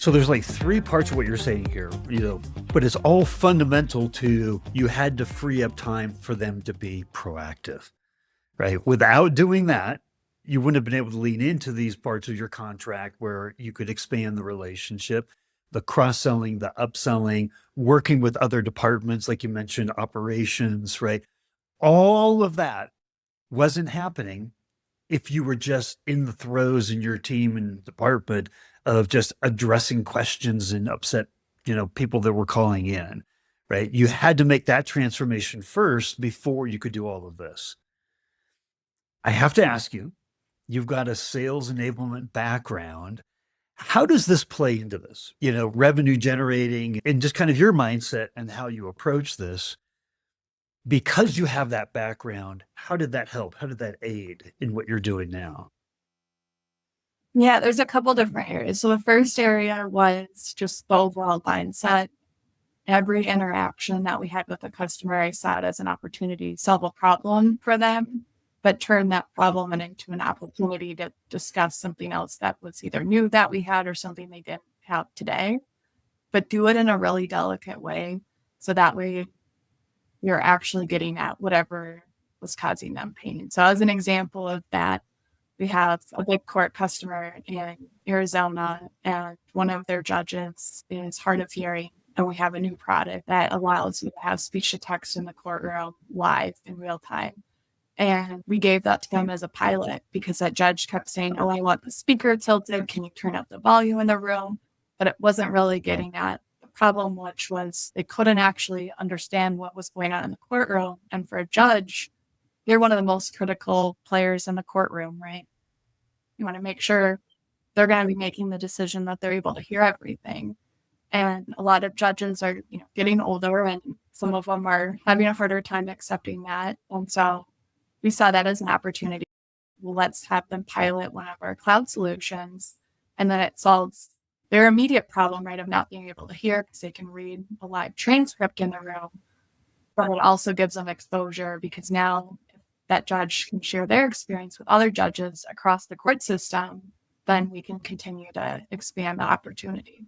So there's like three parts of what you're saying here, but it's all fundamental to you had to free up time for them to be proactive, right? Without doing that, you wouldn't have been able to lean into these parts of your contract where you could expand the relationship, the cross-selling, the upselling, working with other departments, like you mentioned, operations, right? All of that wasn't happening if you were just in the throes in your team and department of just addressing questions and upset, people that were calling in, right? You had to make that transformation first before you could do all of this. I have to ask you, you've got a sales enablement background. How does this play into this? Revenue generating and just kind of your mindset and how you approach this. Because you have that background, how did that help? How did that aid in what you're doing now? Yeah, there's a couple different areas. So the first area was just the overall mindset. Every interaction that we had with the customer, I saw it as an opportunity to solve a problem for them, but turn that problem into an opportunity to discuss something else that was either new that we had or something they didn't have today, but do it in a really delicate way. So that way you're actually getting at whatever was causing them pain. So as an example of that, we have a big court customer in Arizona, and one of their judges is hard of hearing. And we have a new product that allows you to have speech to text in the courtroom live in real time. And we gave that to them as a pilot because that judge kept saying, oh, I want the speaker tilted. Can you turn up the volume in the room? But it wasn't really getting at the problem, which was they couldn't actually understand what was going on in the courtroom. And for a judge, you're one of the most critical players in the courtroom, right? You want to make sure they're going to be making the decision that they're able to hear everything. And a lot of judges are, getting older, and some of them are having a harder time accepting that. And so we saw that as an opportunity. Well, let's have them pilot one of our cloud solutions, and then it solves their immediate problem, right, of not being able to hear because they can read a live transcript in the room. But it also gives them exposure because now if that judge can share their experience with other judges across the court system, then we can continue to expand the opportunity.